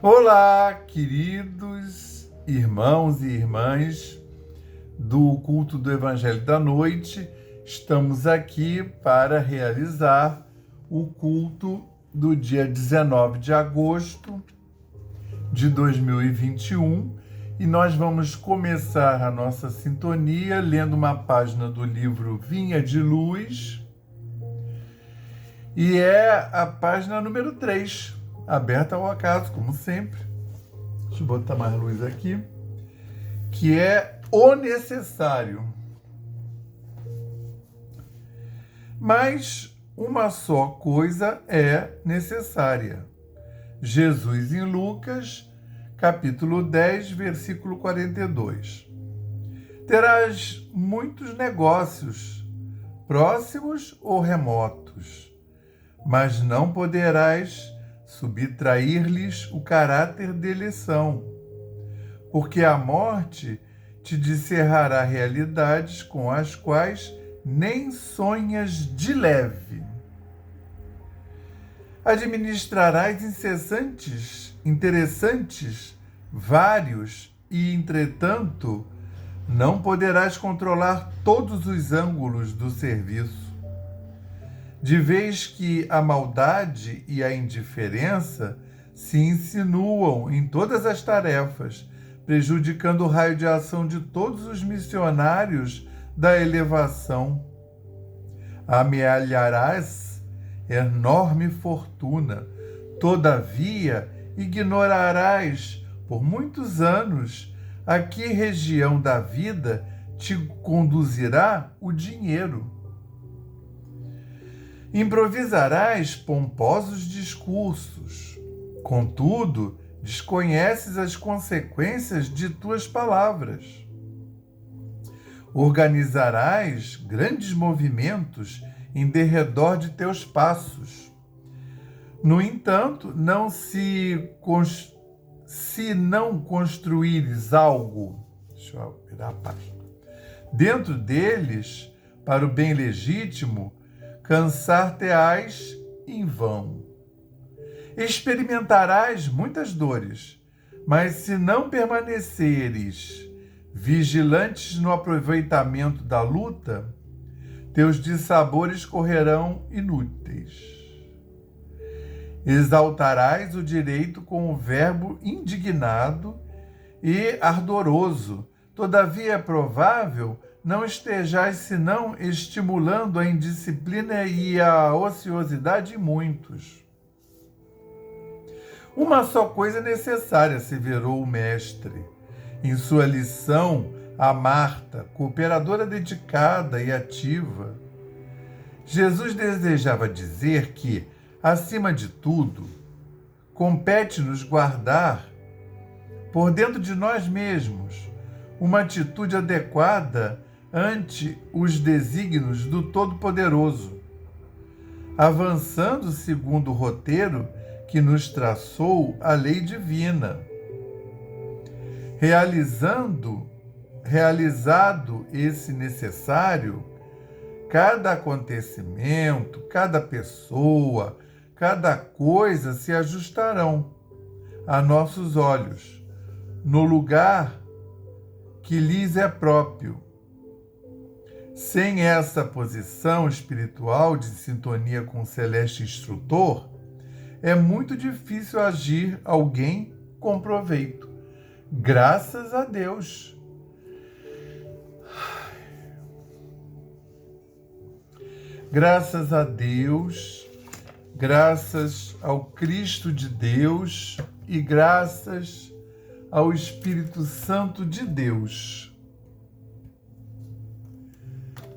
Olá, queridos irmãos e irmãs do culto do Evangelho da Noite. Estamos aqui para realizar o culto do dia 19 de agosto de 2021 e nós vamos começar a nossa sintonia lendo uma página do livro Vinha de Luz e é a página número 3. Aberta ao acaso, como sempre. Deixa eu botar mais luz aqui. Que é o necessário. Mas uma só coisa é necessária. Jesus em Lucas, capítulo 10, versículo 42. Terás muitos negócios, próximos ou remotos, mas não poderás subtrair-lhes o caráter de eleição, porque a morte te descerrará realidades com as quais nem sonhas de leve. Administrarás interessantes, vários, e, entretanto, não poderás controlar todos os ângulos do serviço. De vez que a maldade e a indiferença se insinuam em todas as tarefas, prejudicando o raio de ação de todos os missionários da elevação. Amealharás enorme fortuna, todavia ignorarás por muitos anos a que região da vida te conduzirá o dinheiro. Improvisarás pomposos discursos, contudo, desconheces as consequências de tuas palavras. Organizarás grandes movimentos em derredor de teus passos. No entanto, se não construíres algo, deixa eu virar a página, dentro deles, para o bem legítimo, cansar-te-ás em vão. Experimentarás muitas dores, mas se não permaneceres vigilantes no aproveitamento da luta, teus dissabores correrão inúteis. Exaltarás o direito com o verbo indignado e ardoroso, todavia é provável não estejais senão estimulando a indisciplina e a ociosidade em muitos. Uma só coisa é necessária, asseverou o mestre, em sua lição a Marta, cooperadora dedicada e ativa. Jesus desejava dizer que, acima de tudo, compete-nos guardar, por dentro de nós mesmos, uma atitude adequada ante os desígnios do Todo-Poderoso, avançando segundo o roteiro que nos traçou a lei divina, realizado esse necessário, cada acontecimento, cada pessoa, cada coisa se ajustarão a nossos olhos, no lugar que lhes é próprio. Sem essa posição espiritual de sintonia com o celeste instrutor, é muito difícil agir alguém com proveito. Graças a Deus. Graças a Deus, graças ao Cristo de Deus e graças ao Espírito Santo de Deus.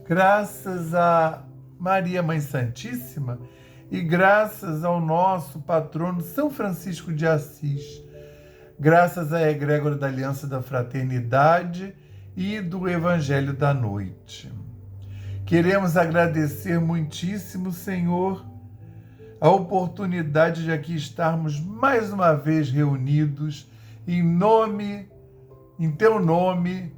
Graças a Maria Mãe Santíssima e graças ao nosso patrono São Francisco de Assis, graças à egrégora da Aliança da Fraternidade e do Evangelho da Noite. Queremos agradecer muitíssimo, Senhor, a oportunidade de aqui estarmos mais uma vez reunidos em teu nome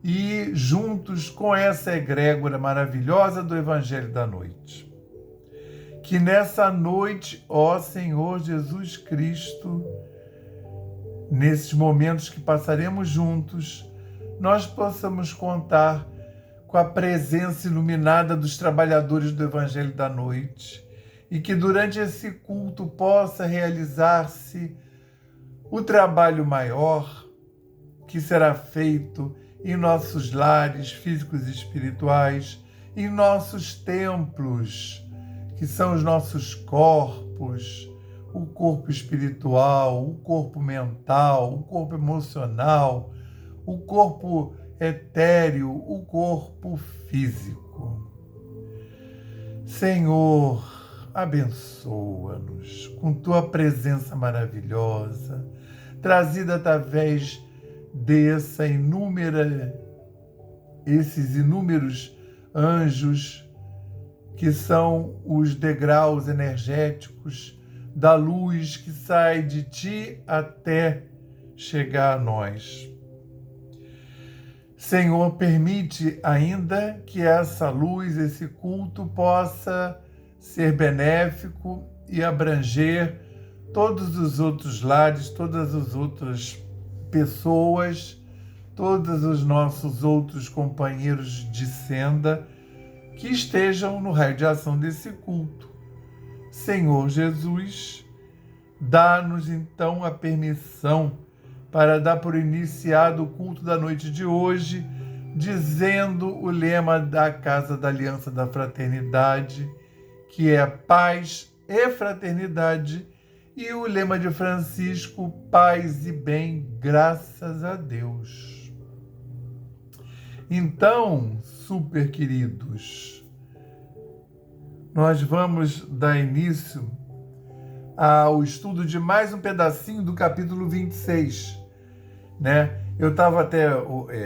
e juntos com essa egrégora maravilhosa do Evangelho da Noite. Que nessa noite, ó Senhor Jesus Cristo, nesses momentos que passaremos juntos, nós possamos contar com a presença iluminada dos trabalhadores do Evangelho da Noite e que durante esse culto possa realizar-se o trabalho maior que será feito em nossos lares físicos e espirituais, em nossos templos, que são os nossos corpos, o corpo espiritual, o corpo mental, o corpo emocional, o corpo etéreo, o corpo físico. Senhor, abençoa-nos com tua presença maravilhosa, trazida através esses inúmeros anjos que são os degraus energéticos da luz que sai de ti até chegar a nós. Senhor, permite ainda que essa luz, esse culto possa ser benéfico e abranger todos os outros lares, todas as outras pessoas, todos os nossos outros companheiros de senda que estejam no raio de ação desse culto. Senhor Jesus, dá-nos então a permissão para dar por iniciado o culto da noite de hoje, dizendo o lema da Casa da Aliança da Fraternidade, que é paz e fraternidade, e o lema de Francisco, paz e bem, graças a Deus. Então, super queridos, nós vamos dar início ao estudo de mais um pedacinho do capítulo 26, né? Eu estava até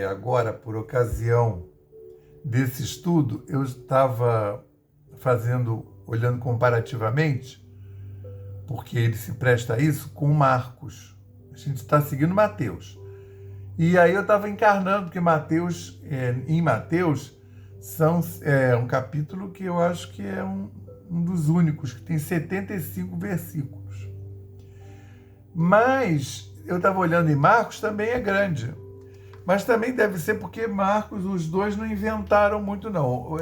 agora, por ocasião desse estudo, eu estava olhando comparativamente, porque ele se presta a isso, com Marcos. A gente está seguindo Mateus. E aí eu estava encarnando, porque em Mateus, é um capítulo que eu acho que é um dos únicos, que tem 75 versículos. Mas eu estava olhando em Marcos, também é grande. Mas também deve ser porque Marcos, os dois não inventaram muito, não.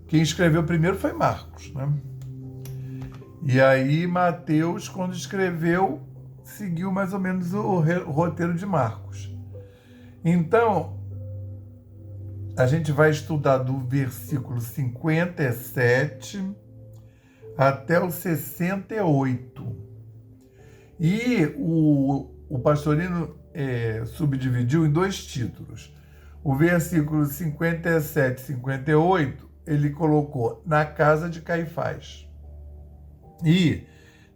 Quem escreveu primeiro foi Marcos, né? E aí Mateus, quando escreveu, seguiu mais ou menos o roteiro de Marcos. Então, a gente vai estudar do versículo 57 até o 68. E o pastorino subdividiu em dois títulos. O versículo 57 e 58, ele colocou na casa de Caifás. E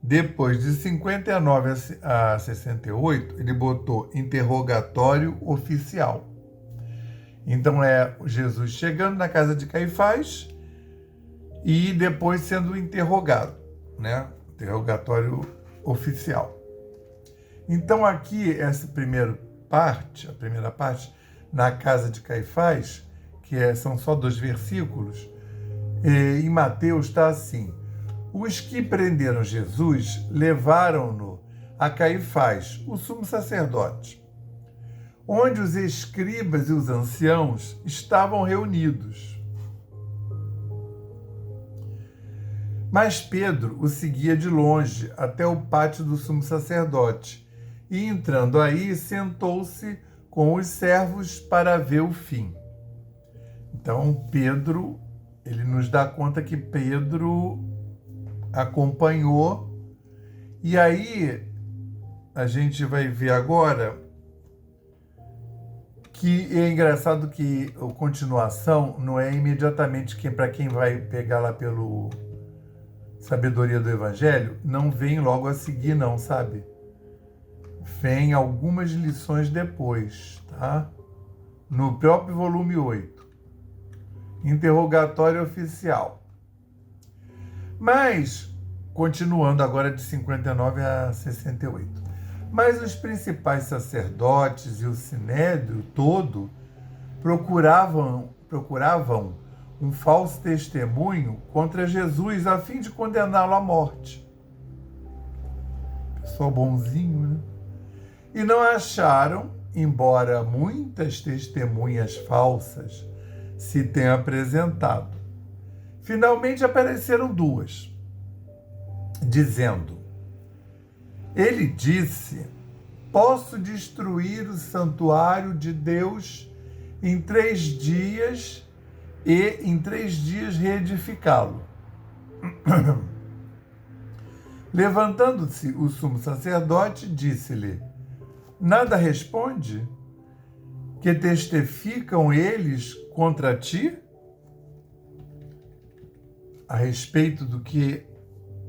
depois de 59 a 68, ele botou interrogatório oficial. Então é Jesus chegando na casa de Caifás e depois sendo interrogado, né? Interrogatório oficial. Então aqui essa primeira parte, na casa de Caifás, são só 2 versículos, em Mateus está assim: os que prenderam Jesus levaram-no a Caifás, o sumo sacerdote, onde os escribas e os anciãos estavam reunidos. Mas Pedro o seguia de longe até o pátio do sumo sacerdote, e entrando aí, sentou-se com os servos para ver o fim. Então, Pedro, ele nos dá conta que Pedro acompanhou, e aí a gente vai ver agora que é engraçado que a continuação não é imediatamente para quem vai pegar lá pelo Sabedoria do Evangelho, não vem logo a seguir não, sabe? Vem algumas lições depois, tá? No próprio volume 8. Interrogatório oficial. Mas, continuando agora de 59 a 68. Mas os principais sacerdotes e o sinédrio todo procuravam um falso testemunho contra Jesus a fim de condená-lo à morte. Pessoal bonzinho, né? E não acharam, embora muitas testemunhas falsas se tenham apresentado. Finalmente apareceram duas, dizendo: ele disse: posso destruir o santuário de Deus em 3 dias e em 3 dias reedificá-lo. Levantando-se o sumo sacerdote, disse-lhe: nada responde? Que testificam eles contra ti? A respeito do que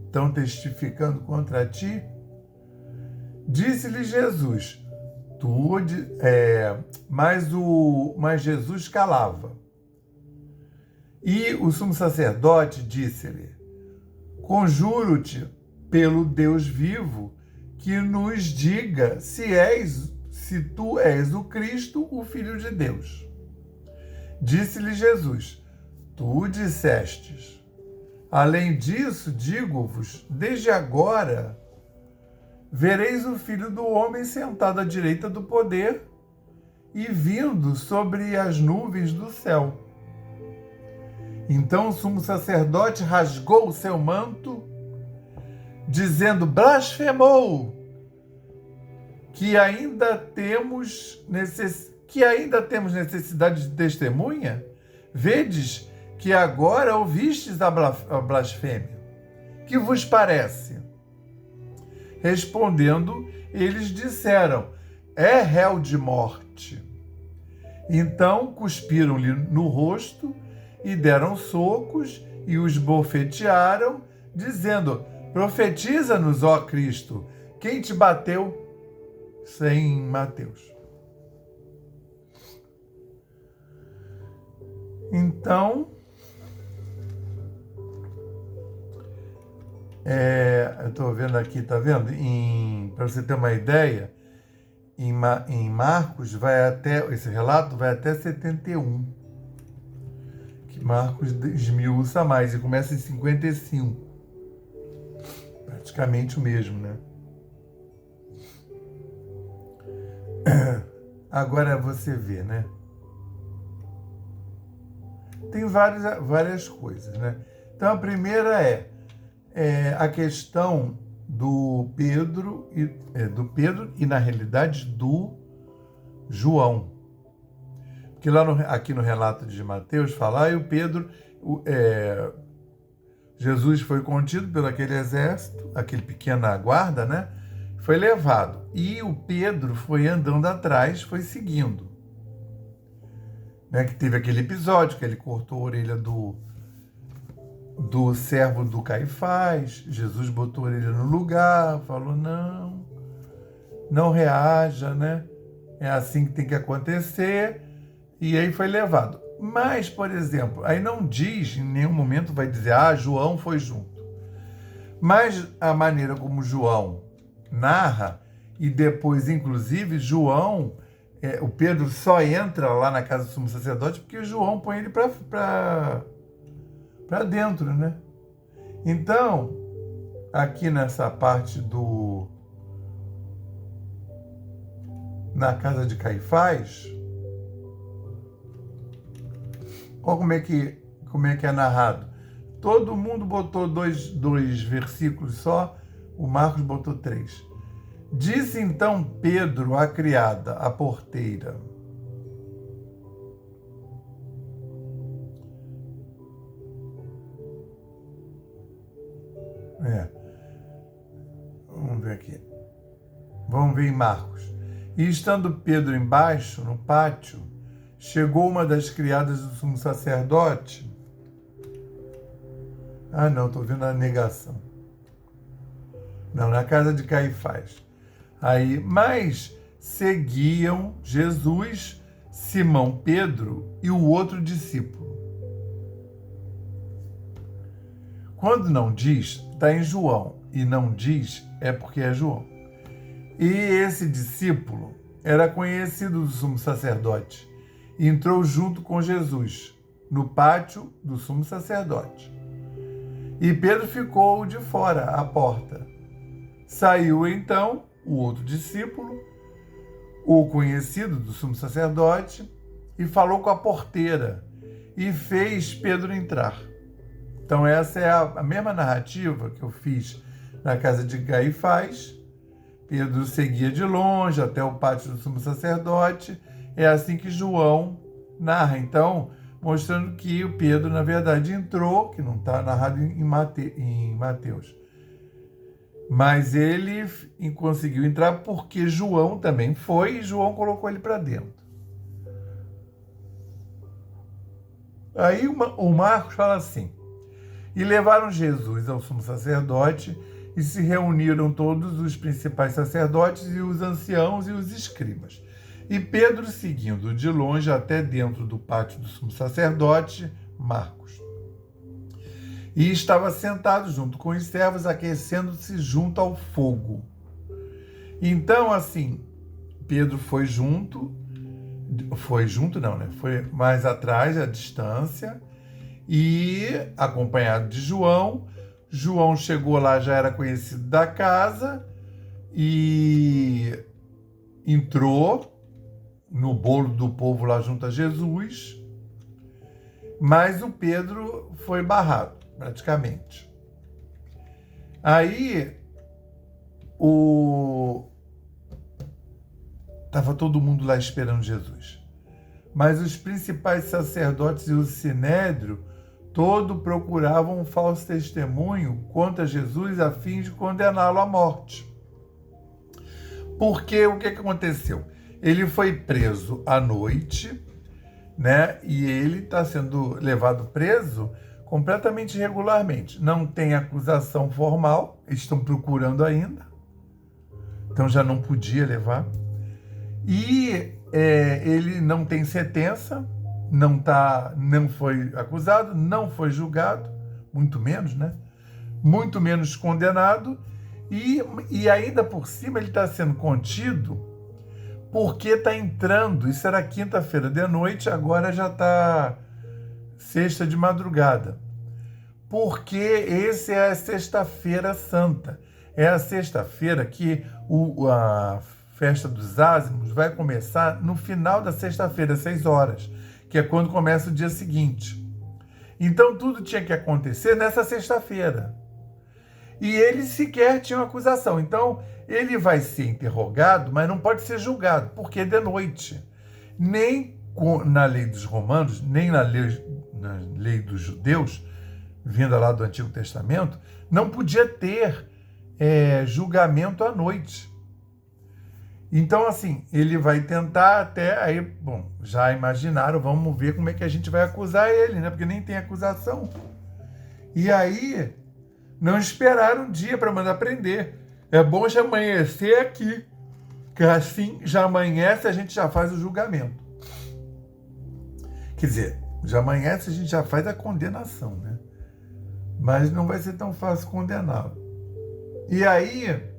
estão testificando contra ti? Disse-lhe Jesus, mas Jesus calava. E o sumo sacerdote disse-lhe: conjuro-te pelo Deus vivo, que nos diga se tu és o Cristo, o Filho de Deus. Disse-lhe Jesus: tu dissestes. Além disso, digo-vos, desde agora vereis o Filho do Homem sentado à direita do poder e vindo sobre as nuvens do céu. Então o sumo sacerdote rasgou o seu manto, dizendo: blasfemou, que ainda temos necessidade de testemunha? Vedes que agora ouvistes a blasfêmia. Que vos parece? Respondendo, eles disseram: é réu de morte. Então cuspiram-lhe no rosto e deram socos e os bofetearam, dizendo: profetiza-nos, ó Cristo, quem te bateu? Sem Mateus. Então, eu estou vendo aqui, tá vendo? Para você ter uma ideia, em Marcos esse relato vai até 71. Que Marcos esmiuça mais e começa em 55. Praticamente o mesmo, né? Agora você vê, né? Tem várias coisas, né? Então a primeira é a questão do Pedro e na realidade do João. Porque aqui no relato de Mateus fala, e o Pedro, Jesus foi contido pelo aquele exército, aquele pequena guarda, né? Foi levado. E o Pedro foi andando atrás, foi seguindo. Né? Que teve aquele episódio que ele cortou a orelha do servo do Caifás. Jesus botou a orelha no lugar, falou: não reaja, né? É assim que tem que acontecer. E aí foi levado. Mas, por exemplo, aí não diz, em nenhum momento vai dizer: João foi junto. Mas a maneira como João narra, e depois, inclusive, o Pedro só entra lá na casa do sumo sacerdote porque João põe ele para dentro, né? Então, aqui nessa parte na casa de Caifás, olha como é que é narrado. Todo mundo botou dois versículos só, o Marcos botou 3. Disse então Pedro à criada, à porteira: vamos ver aqui. Vamos ver em Marcos. E estando Pedro embaixo, no pátio, chegou uma das criadas do sumo sacerdote. Não, estou vendo a negação. Não, na casa de Caifás. Mas seguiam Jesus, Simão Pedro e o outro discípulo. Quando não diz, está em João, e não diz, é porque é João. E esse discípulo era conhecido do sumo sacerdote e entrou junto com Jesus no pátio do sumo sacerdote. E Pedro ficou de fora, à porta. Saiu então o outro discípulo, o conhecido do sumo sacerdote e falou com a porteira e fez Pedro entrar. Então essa é a mesma narrativa que eu fiz na casa de Caifás. Pedro seguia de longe até o pátio do sumo sacerdote. É assim que João narra. Então, mostrando que o Pedro, na verdade, entrou, que não está narrado em Mateus. Mas ele conseguiu entrar porque João também foi e João colocou ele para dentro. Aí o Marcos fala assim: e levaram Jesus ao sumo sacerdote e se reuniram todos os principais sacerdotes e os anciãos e os escribas. E Pedro, seguindo de longe até dentro do pátio do sumo sacerdote, Marcos. E estava sentado junto com os servos, aquecendo-se junto ao fogo. Então, assim, Pedro foi mais atrás, à distância, e acompanhado de João. João chegou lá, já era conhecido da casa, e entrou no bolo do povo lá junto a Jesus, mas o Pedro foi barrado, praticamente. Aí, estava todo mundo lá esperando Jesus. Mas os principais sacerdotes e o sinédrio todo procuravam um falso testemunho contra Jesus a fim de condená-lo à morte. Porque o que aconteceu? Ele foi preso à noite, né? E ele está sendo levado preso completamente irregularmente. Não tem acusação formal, eles estão procurando ainda, então já não podia levar. E ele não tem sentença, não foi acusado, não foi julgado, muito menos, né? Muito menos condenado, e ainda por cima ele está sendo contido porque está entrando, isso era quinta-feira de noite, agora já está sexta de madrugada, porque esse é a sexta-feira santa, é a sexta-feira que a festa dos ázimos vai começar no final da sexta-feira, 6 horas, que é quando começa o dia seguinte. Então tudo tinha que acontecer nessa sexta-feira. E ele sequer tinha uma acusação. Então ele vai ser interrogado, mas não pode ser julgado, porque é de noite. Nem na lei dos romanos, nem na lei dos judeus, vinda lá do Antigo Testamento, não podia ter julgamento à noite. Então, assim, ele vai tentar até aí, bom, já imaginaram, vamos ver como é que a gente vai acusar ele, né? Porque nem tem acusação. E aí, não esperaram um dia para mandar prender. É bom já amanhecer aqui, que assim já amanhece, a gente já faz o julgamento. Quer dizer, já amanhece, a gente já faz a condenação, né? Mas não vai ser tão fácil condená-lo. E aí,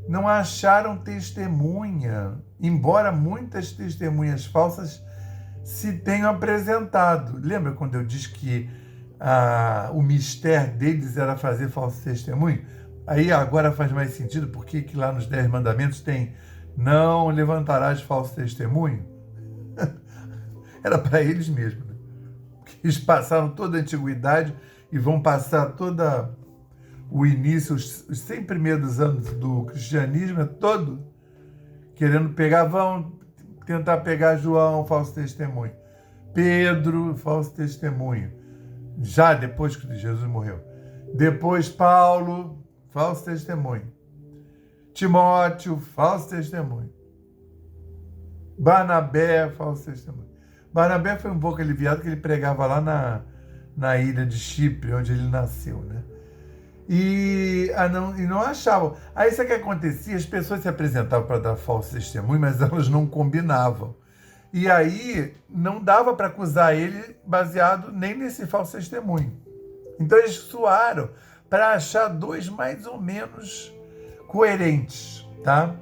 não acharam testemunha, embora muitas testemunhas falsas se tenham apresentado. Lembra quando eu disse que o mistério deles era fazer falso testemunho? Aí agora faz mais sentido, porque que lá nos 10 mandamentos tem: não levantarás falso testemunho? Era para eles mesmo, né? Eles passaram toda a antiguidade e vão passar toda o início, os 100 primeiros anos do cristianismo, todo querendo pegar, vão tentar pegar João, falso testemunho, Pedro, falso testemunho, já depois que Jesus morreu. Depois Paulo, falso testemunho. Timóteo, falso testemunho. Barnabé, falso testemunho. Barnabé foi um pouco aliviado que ele pregava lá na ilha de Chipre, onde ele nasceu, né? E não achavam. Aí sabe o que acontecia? As pessoas se apresentavam para dar falso testemunho, mas elas não combinavam. E aí não dava para acusar ele baseado nem nesse falso testemunho. Então eles suaram para achar dois mais ou menos coerentes, tá?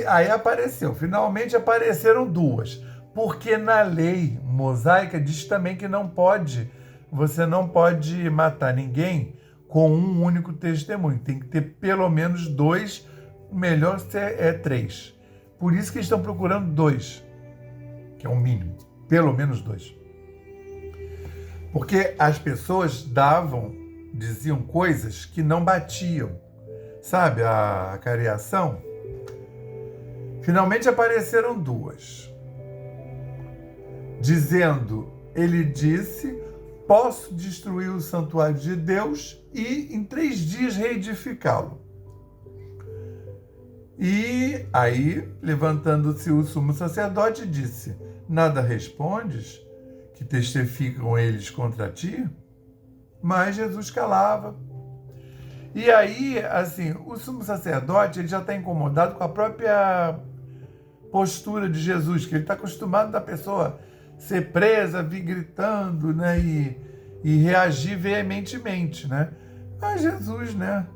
Aí apareceu, finalmente apareceram duas, porque na lei mosaica diz também que você não pode matar ninguém com um único testemunho, tem que ter pelo menos 2, melhor é 3, Por isso que eles estão procurando 2, que é o mínimo, pelo menos 2. Porque as pessoas diziam coisas que não batiam. Sabe, a cariação? Finalmente apareceram 2. Dizendo, ele disse, posso destruir o santuário de Deus e em 3 dias reedificá-lo. E aí, levantando-se o sumo sacerdote, disse, nada respondes, que testificam eles contra ti? Mas Jesus calava. E aí, assim, o sumo sacerdote ele já está incomodado com a própria postura de Jesus, que ele está acostumado da pessoa ser presa, vir gritando, né, e reagir veementemente, né? Mas Jesus, né?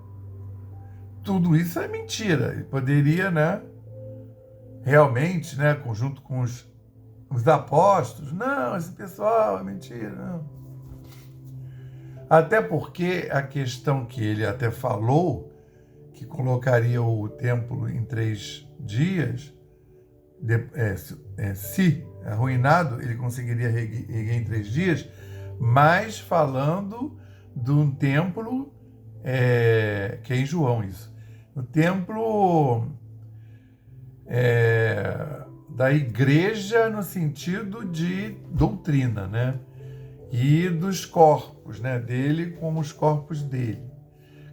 Tudo isso é mentira. Ele poderia, né? Realmente, né? Junto com os apóstolos, não, esse pessoal é mentira, não. Até porque a questão que ele até falou, que colocaria o templo em 3 dias, se arruinado, ele conseguiria erguer em 3 dias, mas falando de um templo, que é em João isso, o templo da igreja no sentido de doutrina, né? E dos corpos, né? Dele com os corpos dele.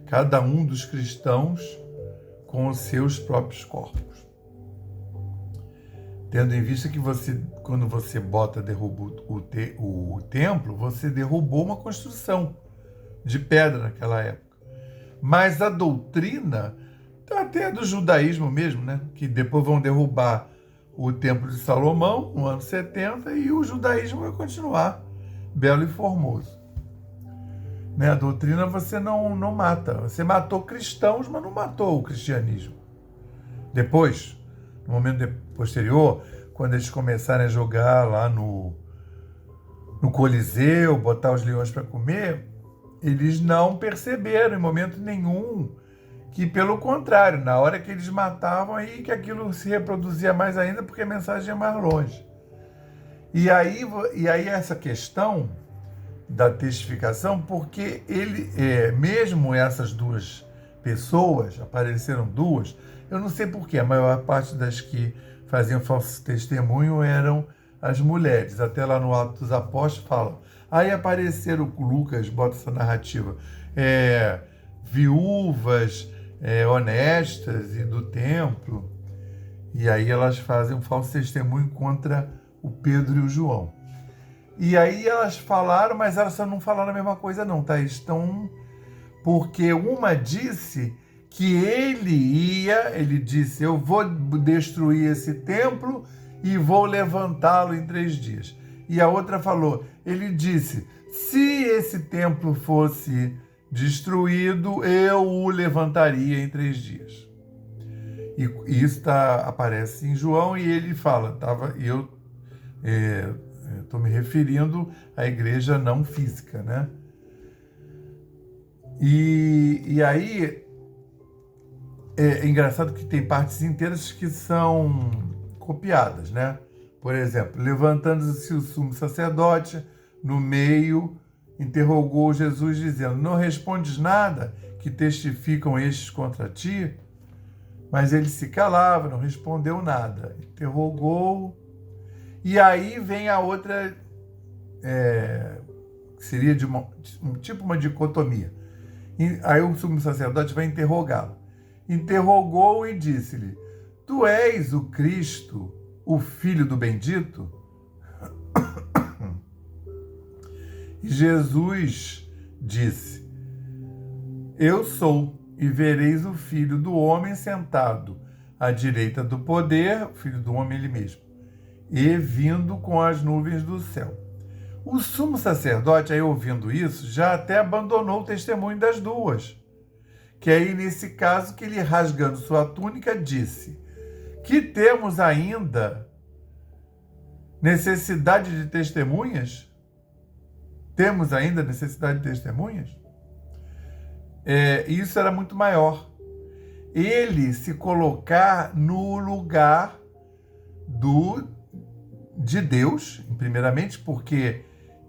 Cada um dos cristãos com os seus próprios corpos. Tendo em vista que quando você derruba o templo, você derrubou uma construção de pedra naquela época. Mas a doutrina, até do judaísmo mesmo, né? Que depois vão derrubar o templo de Salomão no ano 70 e o judaísmo vai continuar belo e formoso. Né? A doutrina você não mata. Você matou cristãos, mas não matou o cristianismo. Depois, no momento posterior, quando eles começarem a jogar lá no Coliseu, botar os leões para comer, eles não perceberam em momento nenhum que, pelo contrário, na hora que eles matavam, aí que aquilo se reproduzia mais ainda, porque a mensagem é mais longe. E aí essa questão da testificação, porque mesmo essas 2 pessoas, apareceram 2, eu não sei porquê, a maior parte das que faziam falso testemunho eram as mulheres. Até lá no Atos dos Apóstolos falam. Aí apareceram, Lucas bota essa narrativa, viúvas honestas e do templo, e aí elas fazem um falso testemunho contra o Pedro e o João. E aí elas falaram, mas elas só não falaram a mesma coisa não, tá? Porque uma disse que ele disse, eu vou destruir esse templo e vou levantá-lo em 3 dias. E a outra falou, ele disse, se esse templo fosse destruído, eu o levantaria em 3 dias. E isso aparece em João e ele fala, estou me referindo à igreja não física, né? E aí é engraçado que tem partes inteiras que são copiadas, né? Por exemplo, levantando-se o sumo sacerdote, no meio, interrogou Jesus, dizendo, não respondes nada que testificam estes contra ti? Mas ele se calava, não respondeu nada. Interrogou. E aí vem a outra, que seria tipo uma dicotomia. Aí o sumo sacerdote vai interrogá-lo. Interrogou e disse-lhe, tu és o Cristo, o Filho do Bendito? E Jesus disse, eu sou, e vereis o Filho do Homem sentado à direita do poder, o Filho do Homem ele mesmo, e vindo com as nuvens do céu. O sumo sacerdote, aí ouvindo isso, já até abandonou o testemunho das 2. Que aí, nesse caso, que ele, rasgando sua túnica, disse, que temos ainda necessidade de testemunhas? Temos ainda necessidade de testemunhas? Isso era muito maior. Ele se colocar no lugar de Deus, primeiramente, porque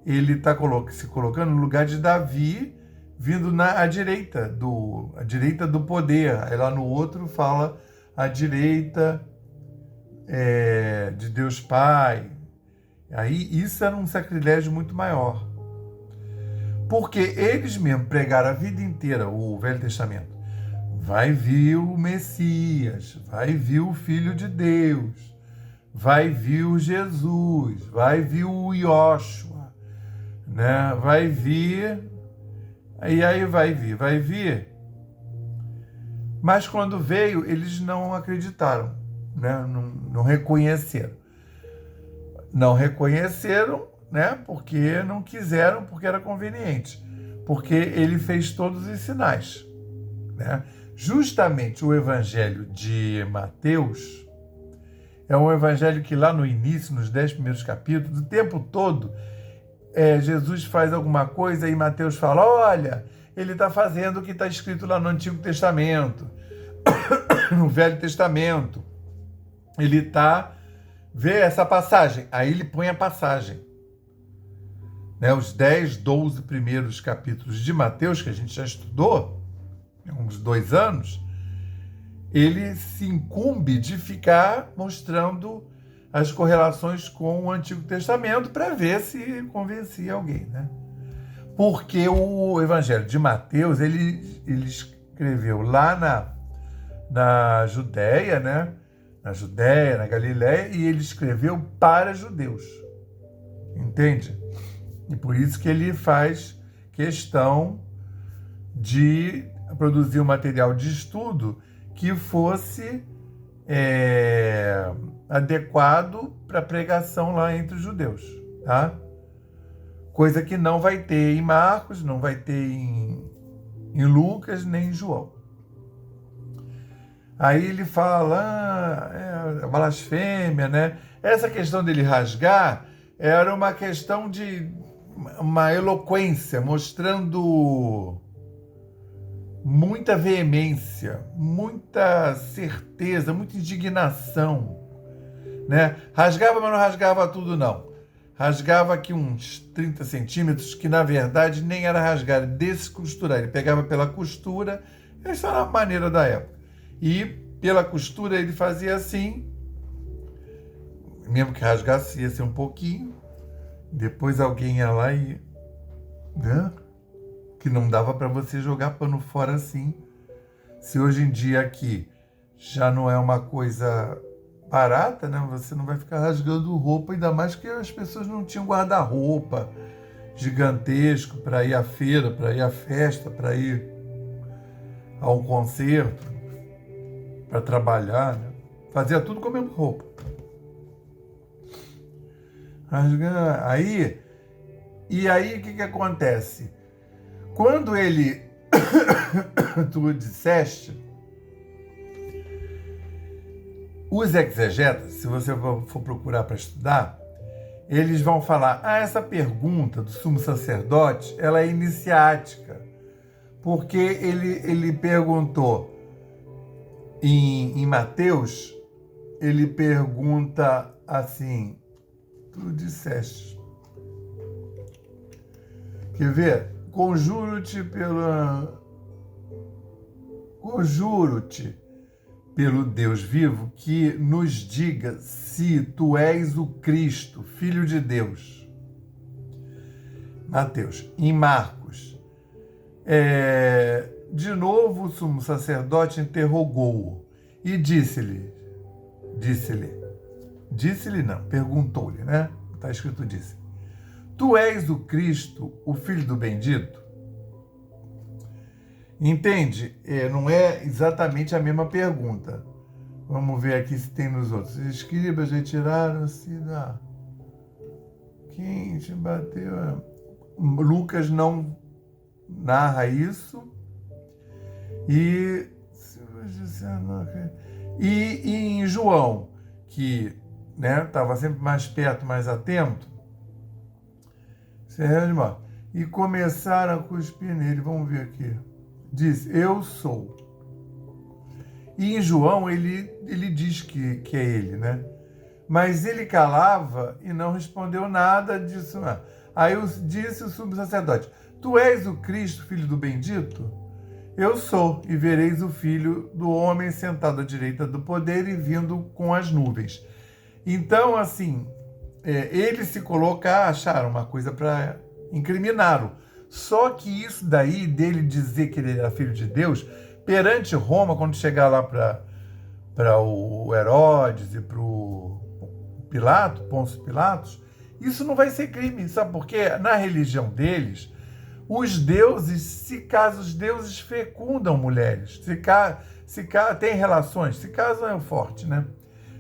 ele está se colocando no lugar de Davi, vindo à direita do poder. Aí lá no outro fala a direita de Deus Pai. Aí isso era um sacrilégio muito maior. Porque eles mesmo pregaram a vida inteira, o Velho Testamento. Vai vir o Messias, vai vir o Filho de Deus, vai vir o Jesus, vai vir o Yoshua, né? Vai vir, e aí vai vir. Mas quando veio, eles não acreditaram, né? Não reconheceram. Não reconheceram, né? Porque não quiseram, porque era conveniente. Porque ele fez todos os sinais, né? Justamente o evangelho de Mateus é um evangelho que lá no início, nos 10 primeiros capítulos, o tempo todo, Jesus faz alguma coisa e Mateus fala, olha, ele está fazendo o que está escrito lá no Antigo Testamento, no Velho Testamento. Ele está... Vê essa passagem. Aí ele põe a passagem. Né? Os 10, 12 primeiros capítulos de Mateus, que a gente já estudou, há uns 2 anos, ele se incumbe de ficar mostrando as correlações com o Antigo Testamento para ver se convencia alguém, né? Porque o Evangelho de Mateus, ele escreveu lá na Judéia, né? Na Judéia, na Galiléia, e ele escreveu para judeus. Entende? E por isso que ele faz questão de produzir um material de estudo que fosse adequado para a pregação lá entre os judeus, tá? Coisa que não vai ter em Marcos, não vai ter em Lucas, nem em João. Aí ele fala, blasfêmia, né? Essa questão dele rasgar era uma questão de uma eloquência, mostrando muita veemência, muita certeza, muita indignação, né? Rasgava, mas não rasgava tudo, não. Rasgava aqui uns 30 centímetros, que na verdade nem era rasgar, era descosturar. Ele pegava pela costura, essa era a maneira da época. E pela costura ele fazia assim, mesmo que rasgasse, ia ser um pouquinho, depois alguém ia lá e... né? Que não dava para você jogar pano fora assim. Se hoje em dia aqui já não é uma coisa barata, né? Você não vai ficar rasgando roupa, ainda mais que as pessoas não tinham guarda-roupa gigantesco para ir à feira, para ir à festa, para ir a um concerto, para trabalhar, né? Fazia tudo com a mesma roupa. E aí o que acontece? Quando ele, tu disseste, os exegetas, se você for procurar para estudar, eles vão falar, essa pergunta do sumo sacerdote, ela é iniciática, porque ele perguntou em Mateus, ele pergunta assim, tu disseste, quer ver? Conjuro-te pelo Deus vivo que nos diga se tu és o Cristo, Filho de Deus. Mateus. Em Marcos, de novo o sumo sacerdote interrogou-o e perguntou-lhe, né? Está escrito disse. Tu és o Cristo, o Filho do Bendito? Entende? Não é exatamente a mesma pergunta. Vamos ver aqui se tem nos outros. Os escribas retiraram-se da... Quem te bateu? Lucas não narra isso. E em João, que estava sempre mais perto, mais atento, e começaram a cuspir nele. Vamos ver aqui. Diz, eu sou. E em João ele diz que é ele, né? Mas ele calava e não respondeu nada disso. Aí disse o sumo sacerdote: Tu és o Cristo, filho do bendito? Eu sou, e vereis o Filho do Homem sentado à direita do poder e vindo com as nuvens. Então, assim, eles se colocaram, acharam uma coisa para incriminá-lo. Só que isso daí, dele dizer que ele era filho de Deus, perante Roma, quando chegar lá para o Herodes e para o Pilato, Pôncio Pilatos, isso não vai ser crime. Sabe por quê? Na religião deles, os deuses, se caso os deuses fecundam mulheres, tem relações, se casam é o forte, né?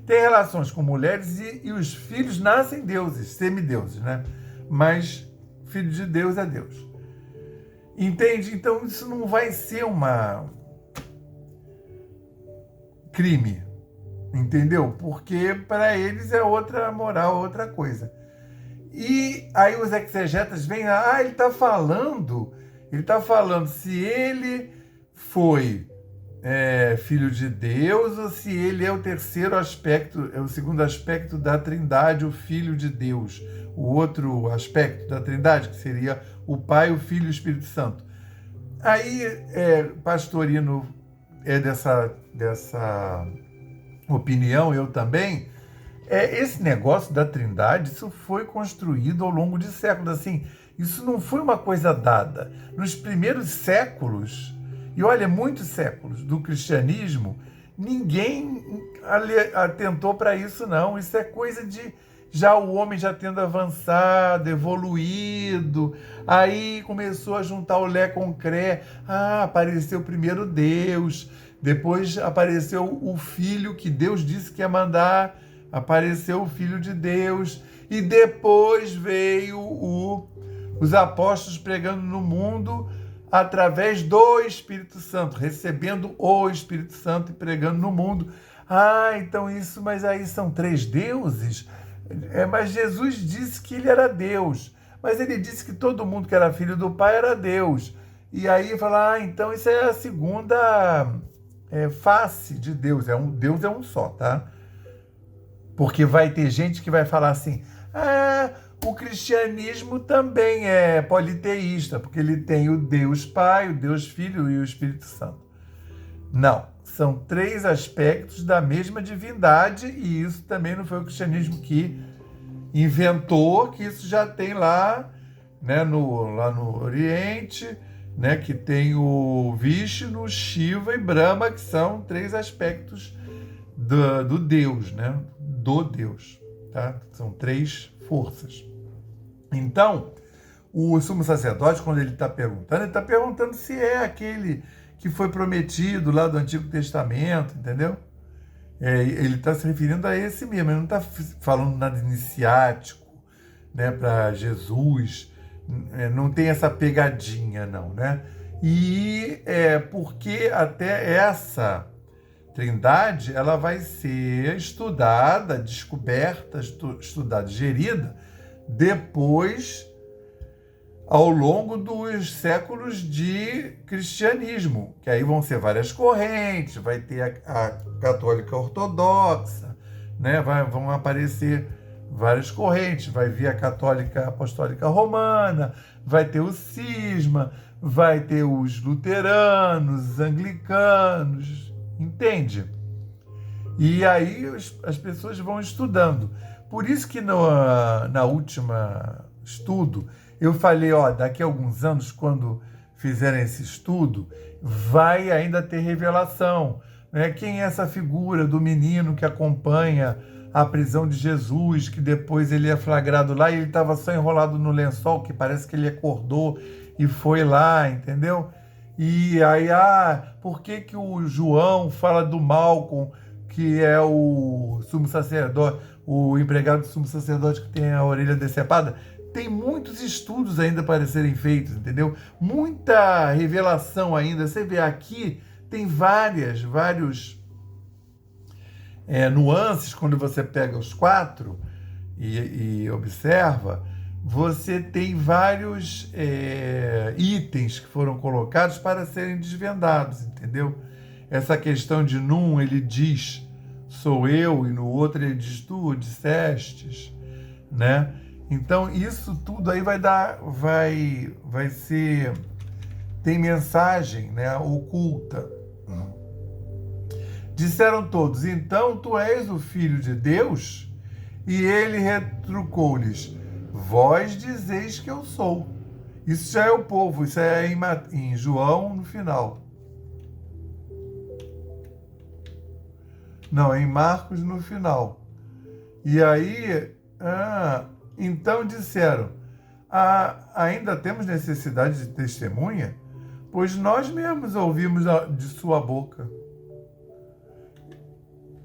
Tem relações com mulheres e os filhos nascem deuses, semideuses, né? Mas filho de Deus é Deus. Entende? Então isso não vai ser uma crime, entendeu? Porque para eles é outra moral, outra coisa. E aí os exegetas vêm, ele está falando se ele foi filho de Deus ou se ele é o terceiro aspecto, é o segundo aspecto da Trindade, o Filho de Deus. O outro aspecto da Trindade, que seria o Pai, o Filho e o Espírito Santo. Aí, Pastorino é dessa opinião, eu também. Esse negócio da Trindade, isso foi construído ao longo de séculos. Assim, isso não foi uma coisa dada. Nos primeiros séculos, e olha, muitos séculos do cristianismo, ninguém atentou para isso, não. Isso é coisa de já o homem já tendo avançado, evoluído, aí começou a juntar o Lé com o Cré. Apareceu primeiro Deus, depois apareceu o Filho que Deus disse que ia mandar, apareceu o Filho de Deus, e depois veio os apóstolos pregando no mundo através do Espírito Santo, recebendo o Espírito Santo e pregando no mundo. Então isso, mas aí são três deuses? Mas Jesus disse que ele era Deus, mas ele disse que todo mundo que era filho do Pai era Deus. E aí fala, então isso é a segunda face de Deus. Deus é um só, tá? Porque vai ter gente que vai falar assim, o cristianismo também é politeísta, porque ele tem o Deus Pai, o Deus Filho e o Espírito Santo. Não, são três aspectos da mesma divindade, e isso também não foi o cristianismo que inventou, que isso já tem lá, né, lá no Oriente, né, que tem o Vishnu, Shiva e Brahma, que são três aspectos do Deus, né, do Deus, tá? São três forças. Então, o sumo sacerdote, quando ele está perguntando se é aquele que foi prometido lá do Antigo Testamento, entendeu? Ele está se referindo a esse mesmo, ele não está falando nada iniciático, né, para Jesus, não tem essa pegadinha, não, né? E porque até essa Trindade, ela vai ser estudada, descoberta, estudada, gerida, depois, ao longo dos séculos de cristianismo, que aí vão ser várias correntes, vai ter a católica ortodoxa, né? Vão aparecer várias correntes, vai vir a católica apostólica romana, vai ter o cisma, vai ter os luteranos, os anglicanos, entende? E aí as pessoas vão estudando. Por isso que na última estudo, eu falei, daqui a alguns anos, quando fizerem esse estudo, vai ainda ter revelação, né? Quem é essa figura do menino que acompanha a prisão de Jesus, que depois ele é flagrado lá e ele estava só enrolado no lençol, que parece que ele acordou e foi lá, entendeu? E aí, por que o João fala do Malcolm, que é o sumo sacerdote, o empregado do sumo sacerdote que tem a orelha decepada? Tem muitos estudos ainda para serem feitos, entendeu? Muita revelação ainda. Você vê aqui, tem vários nuances. Quando você pega os quatro e observa, você tem vários itens que foram colocados para serem desvendados, entendeu? Essa questão de Num, ele diz sou eu, e no outro ele diz tu dissestes, né? Então isso tudo aí vai ser, tem mensagem, né, oculta. Disseram todos, então tu és o Filho de Deus? E ele retrucou-lhes, vós dizeis que eu sou. Isso já é o povo, isso é em João no final. Não, em Marcos no final. E aí, então disseram, ainda temos necessidade de testemunha? Pois nós mesmos ouvimos de sua boca.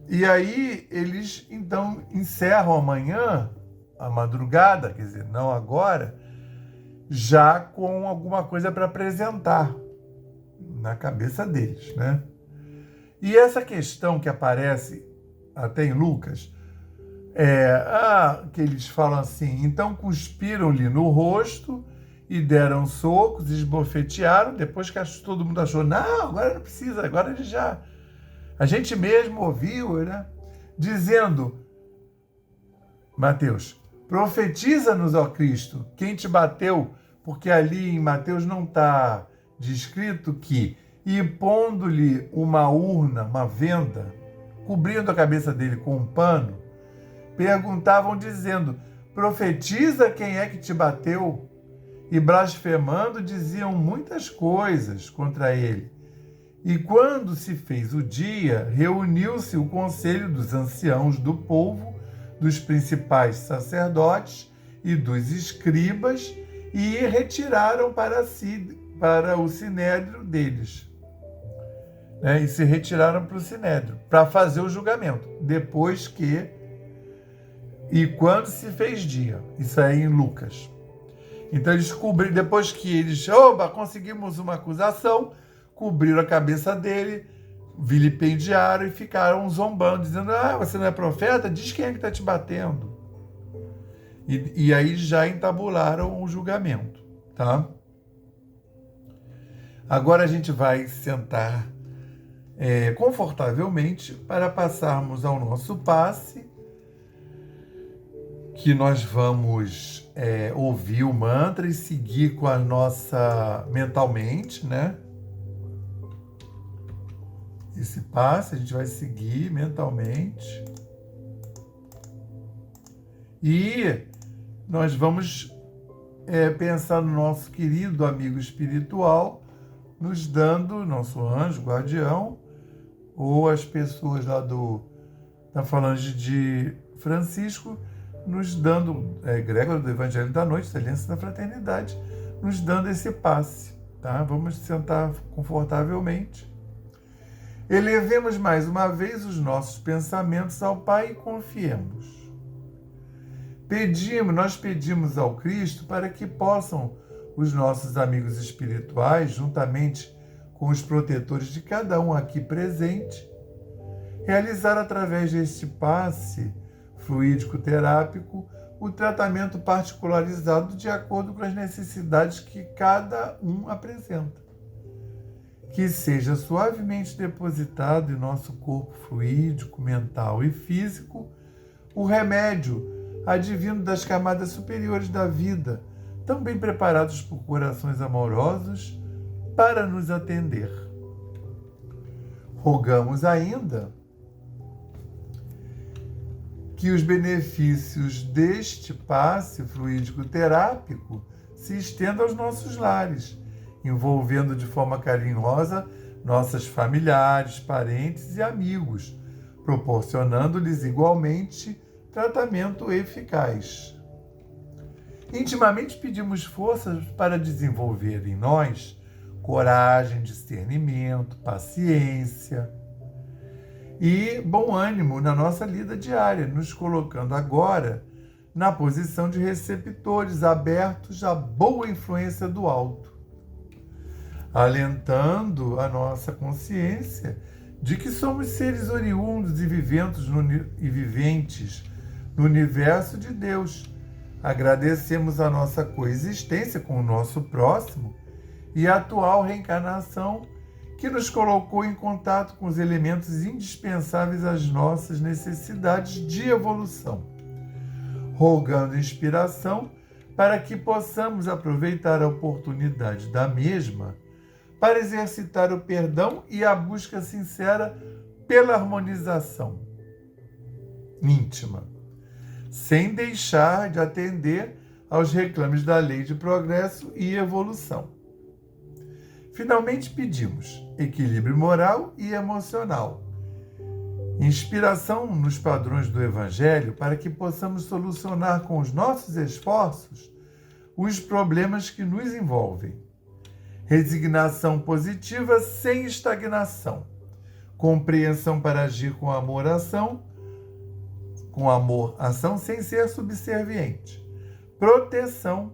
E aí eles então encerram amanhã, a madrugada, quer dizer, não agora, já com alguma coisa para apresentar na cabeça deles, né? E essa questão que aparece até em Lucas, que eles falam assim, então cuspiram-lhe no rosto e deram socos, esbofetearam, depois que todo mundo achou, não, agora não precisa, agora ele já... A gente mesmo ouviu, né? Dizendo, Mateus, profetiza-nos, ó Cristo, quem te bateu, porque ali em Mateus não está descrito que, e pondo-lhe uma urna, uma venda, cobrindo a cabeça dele com um pano, perguntavam dizendo, profetiza quem é que te bateu? E blasfemando diziam muitas coisas contra ele. E quando se fez o dia, reuniu-se o conselho dos anciãos do povo, dos principais sacerdotes e dos escribas, e retiraram para o sinédrio deles. E se retiraram para o sinédrio, para fazer o julgamento, depois que... E quando se fez dia, isso aí em Lucas. Então eles cobriram, depois que eles, conseguimos uma acusação, cobriram a cabeça dele, vilipendiaram e ficaram zombando, dizendo, você não é profeta? Diz quem é que está te batendo. E aí já entabularam o julgamento, tá? Agora a gente vai sentar confortavelmente para passarmos ao nosso passe, que nós vamos ouvir o mantra e seguir com a nossa mentalmente, né? Esse passe a gente vai seguir mentalmente. E nós vamos pensar no nosso querido amigo espiritual, nos dando, nosso anjo, guardião, ou as pessoas lá da falange de Francisco, nos dando, Grégor do Evangelho da Noite, Excelência da Fraternidade, nos dando esse passe, tá? Vamos sentar confortavelmente. Elevemos mais uma vez os nossos pensamentos ao Pai e confiemos. Nós pedimos ao Cristo para que possam os nossos amigos espirituais, juntamente com os protetores de cada um aqui presente, realizar através deste passe fluídico-terápico o tratamento particularizado de acordo com as necessidades que cada um apresenta. Que seja suavemente depositado em nosso corpo fluídico, mental e físico o remédio advindo das camadas superiores da vida, tão bem preparados por corações amorosos para nos atender. Rogamos ainda que os benefícios deste passe fluídico-terápico se estendam aos nossos lares, envolvendo de forma carinhosa nossos familiares, parentes e amigos, proporcionando-lhes igualmente tratamento eficaz. Intimamente pedimos forças para desenvolver em nós coragem, discernimento, paciência e bom ânimo na nossa lida diária, nos colocando agora na posição de receptores abertos à boa influência do alto, alentando a nossa consciência de que somos seres oriundos e viventes no universo de Deus. Agradecemos a nossa coexistência com o nosso próximo e a atual reencarnação que nos colocou em contato com os elementos indispensáveis às nossas necessidades de evolução, rogando inspiração para que possamos aproveitar a oportunidade da mesma para exercitar o perdão e a busca sincera pela harmonização íntima, sem deixar de atender aos reclames da lei de progresso e evolução. Finalmente pedimos equilíbrio moral e emocional, inspiração nos padrões do Evangelho para que possamos solucionar com os nossos esforços os problemas que nos envolvem, resignação positiva sem estagnação, compreensão para agir com amor, ação sem ser subserviente, proteção,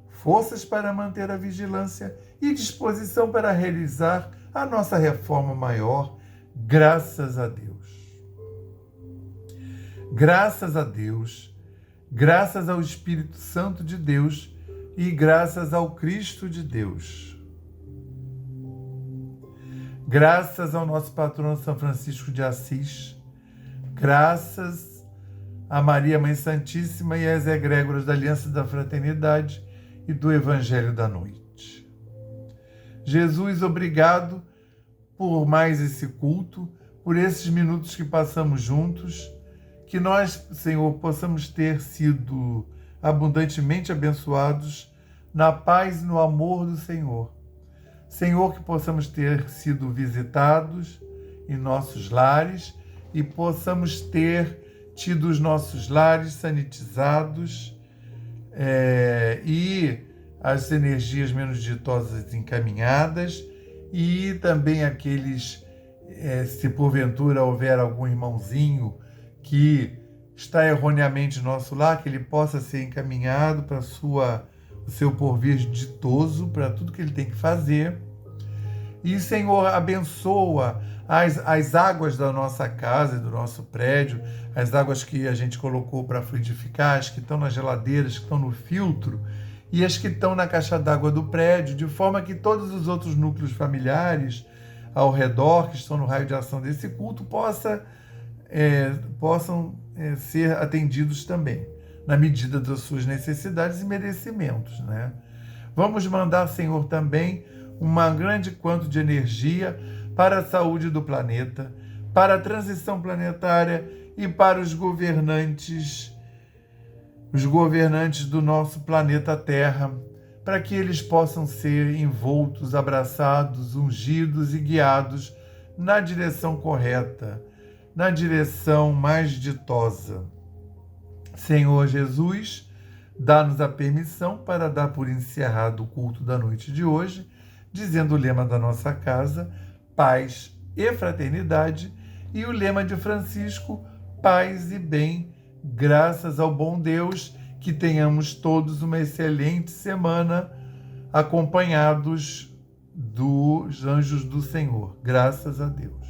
forças para manter a vigilância e disposição para realizar a nossa reforma maior, graças a Deus. Graças a Deus, graças ao Espírito Santo de Deus e graças ao Cristo de Deus. Graças ao nosso patrono São Francisco de Assis, graças a Maria Mãe Santíssima e às egrégoras da Aliança da Fraternidade e do Evangelho da Noite. Jesus, obrigado por mais esse culto, por esses minutos que passamos juntos, que nós, Senhor, possamos ter sido abundantemente abençoados na paz e no amor do Senhor. Senhor, que possamos ter sido visitados em nossos lares e possamos ter tido os nossos lares sanitizados e as energias menos ditosas encaminhadas, e também aqueles, se porventura houver algum irmãozinho que está erroneamente no nosso lar, que ele possa ser encaminhado para o seu porvir ditoso, para tudo que ele tem que fazer. E, Senhor, abençoa as águas da nossa casa, do nosso prédio, as águas que a gente colocou para fluidificar, as que estão nas geladeiras, que estão no filtro, e as que estão na caixa d'água do prédio, de forma que todos os outros núcleos familiares ao redor, que estão no raio de ação desse culto, possam ser atendidos também, na medida das suas necessidades e merecimentos, né? Vamos mandar, Senhor, também uma grande quanto de energia para a saúde do planeta, para a transição planetária e para os governantes do nosso planeta Terra, para que eles possam ser envoltos, abraçados, ungidos e guiados na direção correta, na direção mais ditosa. Senhor Jesus, dá-nos a permissão para dar por encerrado o culto da noite de hoje, dizendo o lema da nossa casa: paz e fraternidade, e o lema de Francisco: paz e bem. Graças ao bom Deus, que tenhamos todos uma excelente semana, acompanhados dos anjos do Senhor. Graças a Deus.